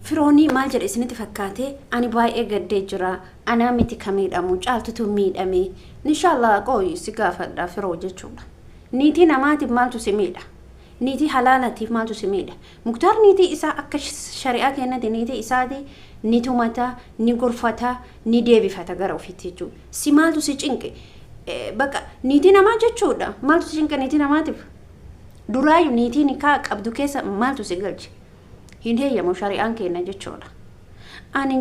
firooni maal jedhe isinitti fakkaate ani baay'ee gaddee jira ana miti kamiidhamu caaltutu miidhame inshallah qooyi si gaafadha firoo jechuudha niitii namaatiif maaltu si miidha niitii halaalatiif maaltu si miidha muktaar niitii isaa akka shari'aa kennate niitii isaati ni tumata ni gorfata ni deebifata gara ofiitti jechuudha si maaltu si cinqe bakka niitii namaa jechuudha maaltu si cinqe niitii namaatiif duraayu niitii nikaa qabdu keessa maaltu si galche hin heeyyamu shari'aan kenna jechuudha ani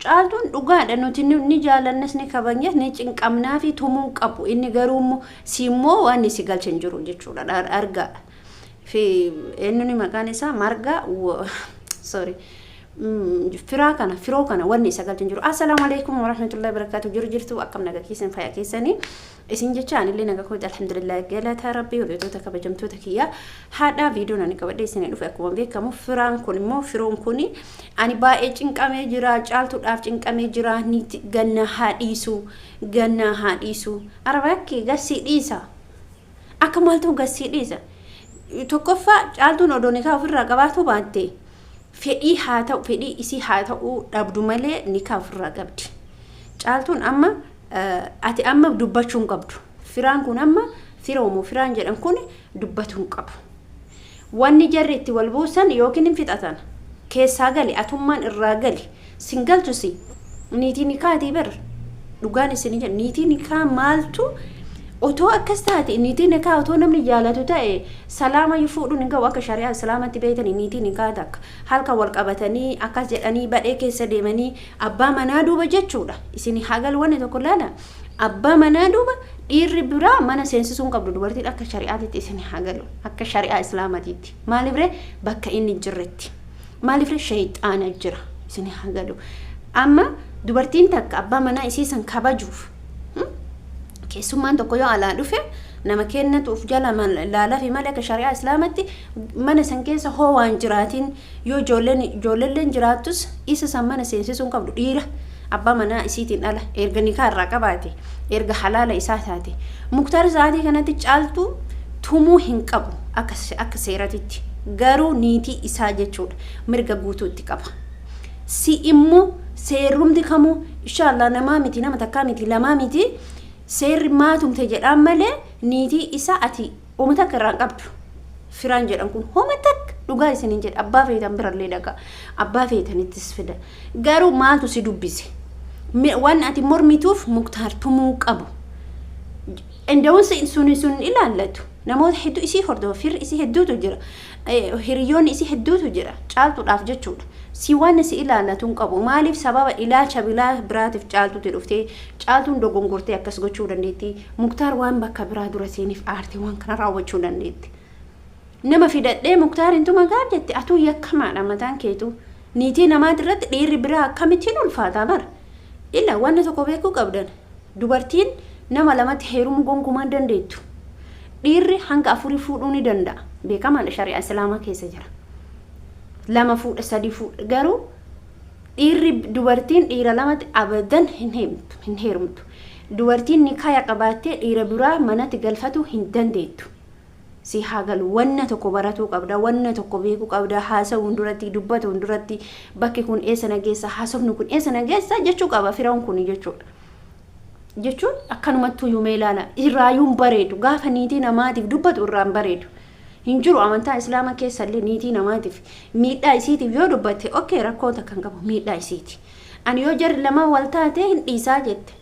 caaltuun dhugaadha nuti ni jaalannas ni kabanyas ni cinqamnaa fi tumuu qabu inni garuu simmoo waan si galchen jiru jechuudha argaa fi ennuni maqaan isaa marga sorry firoo kana wanni isa galchen jiru assalamu alaykum wa rahmatullahi wa barakatuh jirtu akkam naga kiisan faya keessanii isin jechaan illee naga kooti alhamdulillah galata rabbi hojjettoota kabajamtoota kiyya haadha viidiyoo nani qabadhe isin dhufe akkuma beekamu firaan kun immoo firoon kun ani baay'ee cinqamee jira caaltuudhaaf cinqamee jira ni ganna haadhiisu arabakki gassi dhiisa akka maaltu gassi dhiisa tokkoffaa caaltuun odoonikaa ofirraa qabaatu baatte fedhii haa ta'u fedhii isii haa ta'u dhabdu malee nikaa ofirraa qabdi caaltuun amma ati amma dubbachuun qabdu firaan kun amma firoomu firaan jedhan kun dubbatuun qabu wanni jarri itti wal buusan yookiin hin fixatan keessaa gali atummaan irraa gali singaltusi niitii nikaatii bar dhugaan isin jedhan niitii nikaa maaltu otoo akkas taate niitii nikaa otoo namni jaalatu ta'e salaama yufuudhu ni gawa akka shari'aa islaamatti beeytanii niitii nikaa takka halka wal qabatanii akkas jedhanii badhee keessa deemanii abbaa manaa duuba jechuudha isin hagal wanni tokko laala abbaa manaa duuba dhiirri biraa mana seensisuun qabdu dubartiin akka shari'aatitti isin hagalu akka shari'aa islaamatitti maaliifre bakka inni jirretti maaliifre shayxaana jira isin hagalu amma dubartiin takka abbaa manaa isiisan kabajuuf keessummaan tokko yoo alaa dhufe nama kennatuuf jala laalaa fi malee akka shari'aa islaamatti mana san keessa hoo waan jiraatiin yoo ijoolleen jiraattus isa san mana seensisuun qabdu dhiira abbaa manaa isiitiin ala erga nikaa irraa qabaate erga halaala isaa taate muktaar isaatii kanatti caaltu tumuu hin qabu akka seeratitti garuu niitii isaa jechuudha mirga guutuu itti qaba si immoo seerumti kamuu inshallah namaa miti nama takkaa miti lamaa miti seerri maatumte jedhaan malee niitii isaa ati uummata irraa qabdu firaan jedhan kun uummata dhugaa isiniin jedha abbaa feetan birallee dhagaa abbaa feetanittis fida garuu maaltu si dubbise waan ati mormituuf muktaar tumuu qabu indawun sun ilaallatu namoota hedduu isii hordofa firri isii hedduutu jira hiriyoonni isii hedduutu jira caaltuudhaaf jechuudha si waan si ilaallatuun qabu maaliif sababa ilaalcha biraatiif caaltuutti dhuftee caaltuun dogongortee akkas gochuu dandeetti muktaar waan bakka biraa dura seeniif aartii waan kana raawwachuu dandeetti nama fidadhee muktaar intuma gaar jette atuu yakkamaadha mataan keetu niitii namaati irratti dhiirri biraa akkamittiin ulfaataa bara illa wanni tokko beekuu qabdan dubartiin nama lamatti heerumuu gonkumaan dandeettu dhiirri hanga afurii fuudhuu ni danda'a beekamaadha shari'aa islaamaa keessa jira lama fuudha sadi fuudha garuu dhiirri dubartiin dhiira lamatti abadan hin heerumtu dubartiin nikaa qabaattee dhiira biraa manatti galfatu hin dandeettu si hagalu wanna tokko baratuu qabda wanna tokko beekuu qabda haasawuun duratti dubbatuun duratti bakki kun eessa nageessa haasofni kun eessa nageessa jechuu qaba firaan kun jechuun akkanumattuu yuumee ilaala irraayuun bareedu gaafa niitii namaatiif dubbatu irraan bareedu hin jiru amantaa islaamaa keessallee niitii namaatiif miidhaa isiitiif yoo dubbatte okay rakkoota kan qabu miidhaa isiiti ani yoo jarri lama wal taate hin dhiisaa jette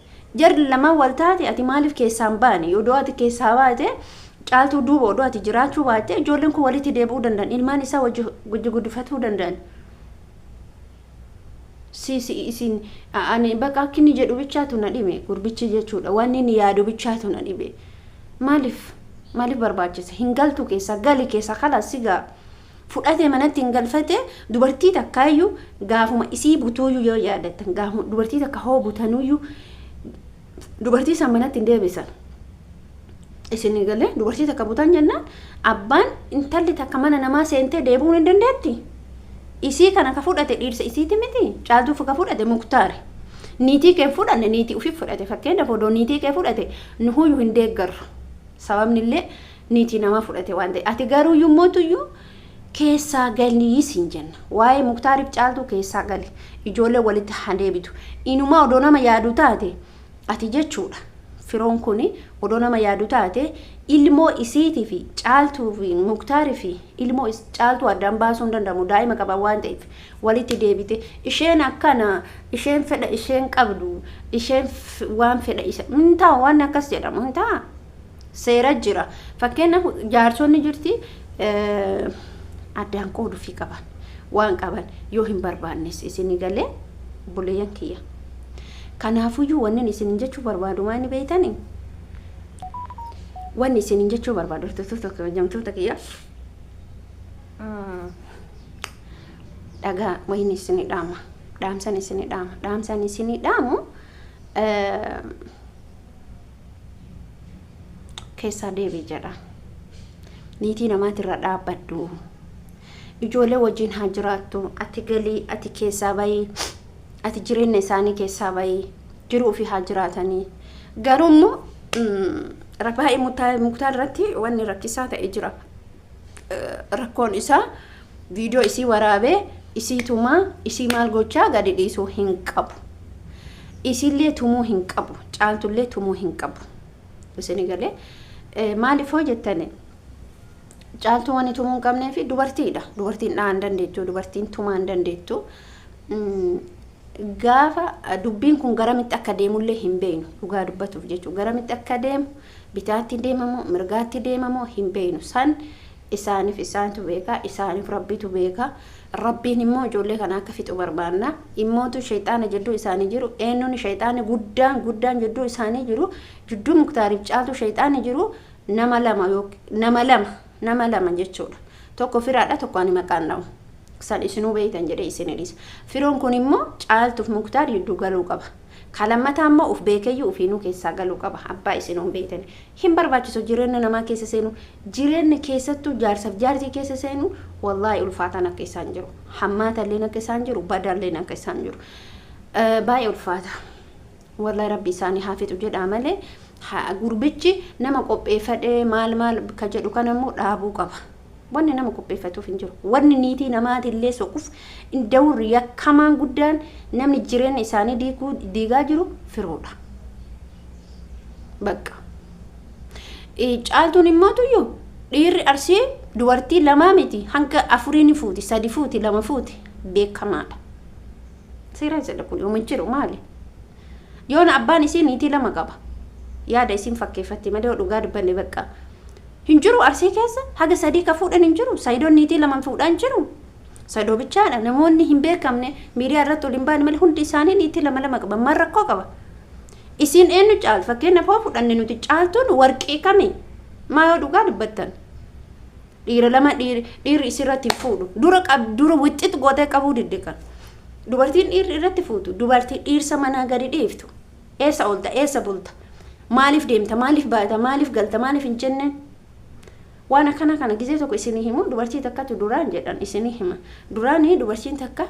jarri lama wal taate ati maaliif keessaan baane yoo ati keessaa baate caaltuu duuba odoo ati jiraachuu baatte ijoolleen kun walitti deebi'uu danda'an ilmaan isaa wajji guddifatuu danda'an isin ani bakka akkinni jedhu bichaatu na dhibe gurbichi jechuudha wanni ni yaadu bichaatu na dhibe maaliif barbaachisa hin galtu keessa gali keessa khalas sigaa fudhate manatti hin galfate dubartii takkaayyuu gaafuma isii butuuyyuu yoo yaadatan gaafuma dubartii takka hoo butanuyyuu dubartii san manatti hin deebisan isin galee dubartii takka butan jennaan abbaan intalli takka mana namaa seentee deebi'uu hin dandeetti isii kana ka fudhate dhiirsa isiiti miti caaltuuf ka fudhate muktaare niitii kee fudhanne niitii ufi fudhate fakkeenyaaf odoo niitii kee fudhate nuhuyyuu hin deeggarru sababni illee niitii nama fudhate waan ta'e ati garuu yummootuyyuu keessaa galii siin jenna waa'ee muktaariif caaltu keessaa gali ijoollee walitti hadeebitu inuma odoo nama yaadu taate ati jechuudha firoon kuni odoo nama yaadu taate ilmoo isiitii fi caaltuu fi muktaarii fi ilmoo caaltuu addaan baasuu hin danda'amu daa'ima qaba waan ta'eef walitti deebite isheen akkana isheen fedha isheen qabdu isheen waan fedha isa mintaa waan akkas jedhamu mintaa seera jira fakkeenyaaf jaarsonni jirti addaan qoodu fi qaban waan qaban yoo hin barbaannes isin galee buleeyyan kiyya kanaafuyyuu wanni isin jechuu barbaadu maani beeytanii wanni isin jechuu barbaadu tokko jamtoota kiyya dhagaa wayni isin dhaama dhaamsan isin dhaamu keessaa deebii jedha niitii namaatirra dhaabbadhu ijoollee wajjin haa jiraattu ati galii ati keessaa bayii ati jireenya isaanii keessaa bayii jiruu fi haa jiraatanii garuu rabbaa muktaar irratti wanni rakkisaa ta'e jira rakkoon isaa viidiyoo isii waraabee isii maal gochaa gadi dhiisuu hin qabu isillee tumuu hin qabu caaltullee tumuu hin qabu isin galee maaliif hoo jettane caaltuu wani tumuu hin qabnee fi dubartiidha dubartiin dhaan dandeettu dubartiin tumaa hin dandeettu gaafa dubbiin kun garamitti akka deemullee hin beeknu dhugaa dubbatuuf jechuudha garamitti akka deemu bitaatti deemamoo mirgaatti deemamoo hin beeknu san isaaniif isaantu beeka isaaniif rabbitu beeka rabbiin immoo ijoollee kana akka fixu barbaanna immootu shayxaana jedduu isaanii jiru eenyuun shayxaani guddaan jedduu isaanii jiru jidduu muktaariif caaltu shayxaani jiru nama lama jechuudha tokko firaadha tokko ani maqaan dhawu san isinuu beeytan jedhee isinidhis firoon kun immoo caaltuuf muktaar jidduu galuu qaba kalammataa immoo uf beekeyyuu ufiinuu keessaa galuu qaba abbaa isinuu beeytan hin barbaachisu jireenya namaa keessa seenu jireenya keessattuu jaarsaaf jaartii keessa seenu wallaahi ulfaataan akka isaan jiru hammaatalleen akka isaan jiru badaalleen akka isaan jiru baay'ee ulfaata wallaahi rabbi isaanii haa fixu jedhaa malee gurbichi nama qopheeffadhee maal ka jedhu kan immoo dhaabuu qaba wanni nama qopheeffatuuf hin jiru wanni niitii namaatillee soquuf indawri yakkamaan guddaan namni jireenya isaanii diigaa jiru firoodha bakka caaltuun immootuyyuu dhiirri arsii dubartii lamaa miti hanga afurii fuuti 3 fuuti 2 fuuti beekamaadha seera jedha kun yooma jiru maali yoona abbaan isii niitii 2 qaba yaada isin fakkeeffatti malee dhugaa dubbanne bakka hinjiru arsii keessa haga 3 ka fuudhan hinjiru saydoon niitii 2 fuudhan jiru saydoo bichaadha namoonni hin beekamne miidiyaa irratti waliin baane malee hundi isaanii niitii 2 qaban maal rakkoo qaba isin eenyu caal fakkeenya foo fudhanne nuti caaltuun warqii kami maa yoo dhugaa dubbattan dhiira lama dhiirri isirratti fuudhu dura wixxit godhe qabuu diddiqan dubartiin dhiirri irratti fuutu dubartii dhiirsa manaa gadi dhiiftu eessa oolta eessa bulta maaliif deemta maaliif baata maaliif galta maaliif hin jenne waan akkana kana gizee tokko isinii himu dubartii takkatu duraan jedhan isinii hima duraanii dubartiin takka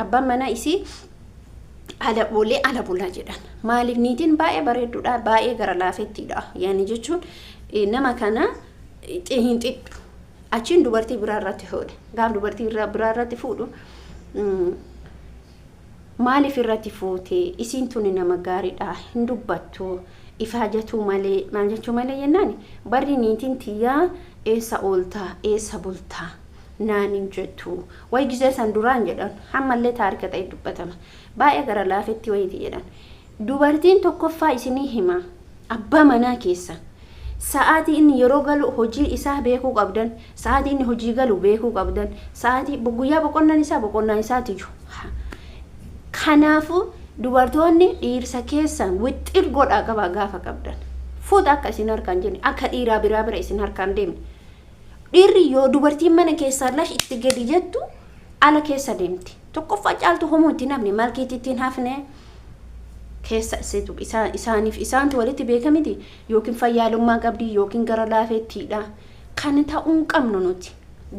abbaan manaa isii ala bulaa jedhan maaliif niitiin baay'ee bareedduudha baay'ee gara laafettiidha yaani jechuun nama kana hin xidhu achiin dubartii biraa irratti fuudhe gaaf dubartii biraa irratti fuudhu maaliif irratti fuute isiin tuni nama gaariidha hin dubbattu ifaajatu malee maal jechuu malee jennaan barri niitiin tiyyaa eessa ooltaa eessa bultaa naanin jettu way gizee san duraan jedhan hammallee taarika ta'e dubbatama baay'ee gara laafetti wayiiti jedhan dubartiin tokkoffaa isinii hima abbaa manaa keessa sa'aatii inni yeroo galu hojii isaa beekuu qabdan sa'aatii inni hojii galu beekuu qabdan sa'aatii guyyaa boqonnaan isaatiyyuu kanaafu dubartoonni dhiirsa keessan wixxir godhaa qaba gaafa qabdan fuuta akka isin harkaan jenne akka dhiiraa bira isin harkaan deemne dhiirri yoo dubartiin mana keessaa lash itti gadi jettu ala keessa deemti tokkoffaa caaltu homoo itti namni malkiitti ittiin hafne keessa isaaniif isaantu walitti beekamiti yookiin fayyaalummaa qabdi yookiin gara laafettiidha kan ta'uun qabnu nuti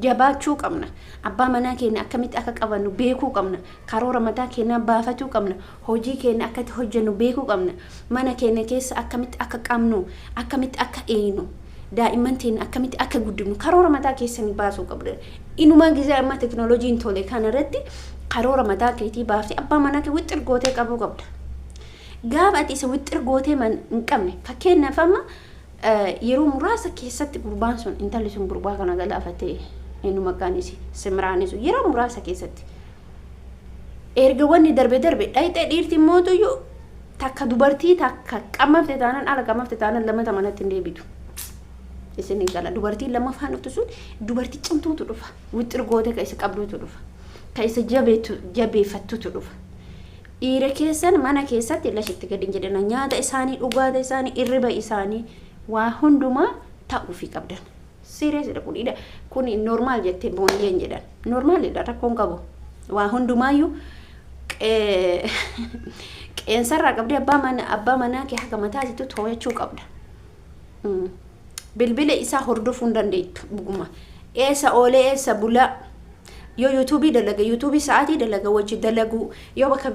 jabaachuu qabna abbaa manaa keenya akkamitti akka qabannu beekuu qabna karoora mataa keenya baafatuu qabna hojii keenya akkatti hojjennu beekuu qabna mana keenya keessa akkamitti akka qabnu akkamitti akka eeynu daa'imman tiin akkamitti akka guddifnu karoora mataa keessanii baasuu qabdan. Inuma gizee amma teknooloojiin tole kanarratti karoora mataa keetii baaftee abbaa manaa kee wixxir gootee qabuu qabda. Gaafa ati isa wixxir gootee hin qabne fakkeenyaaf amma yeroo muraasa keessatti gurbaan sun intalli sun gurbaa kana galaafatee eenyu maqaan isii Simraanis yeroo muraasa keessatti erga wanni darbe dhayxee dhiirti mootuyyuu takka dubartii takka qammafte taanaan ala qammafte taanaan lamata manatti hin deebitu. Isin gala dubartiin lammaffaan dhuftu sun dubartii cimtuutu dhufa. Wixxir gootee ka isa qabduutu dhufa. Ka isa jabeeffattuutu dhufa. Dhiira keessan mana keessatti lashitti gadi hin jedhana nyaata isaanii dhugaata isaanii irriba isaanii waa hundumaa ta'uu fi qabdan. Seriyeesudha kunidha. Kun normaal jettee boonyeen jedhan. Normaalidha rakkoon qabu. Waa hundumaayyuu qeensarraa qabdee abbaa manaa kee haga mataatitu too'achuu qabda. Bilbila isaa hordofuu hin dandeettu dhuguma. Eessa oolee eessa bulaa yoo yuutuubii dalaga yuutuubii sa'aatii dalaga wajji dalagu yoo bakka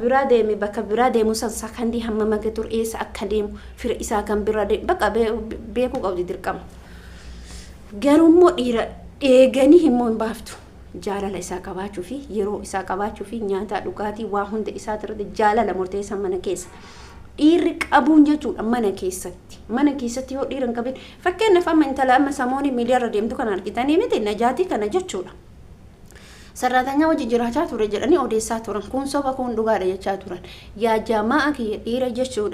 biraa deemu sakandii hamma maka tur eessa akka deemu fira isaa kan biraa deemu bakka beekuu qabdi dirqama. Garummoo dhiira eeganii himmoo hin baaftu. Jaalala isaa qabaachuu fi yeroo isaa qabaachuu fi nyaata dhugaatii waa hunda isaa irratti jaalala murteessan mana keessa. Dhiirri qabuun jechuudha mana keessatti yoo dhiira hin qabin fakkeenyaaf amma intala amma samoonii miidiyaarra deemtu kan argitanii miti najaatii kana jechuudha. Sarraatanya wajji jiraachaa ture jedhanii odeessaa turan kun soba kun dhugaadha jechaa turan yaa jamaa kiyya dhiira jechuudha.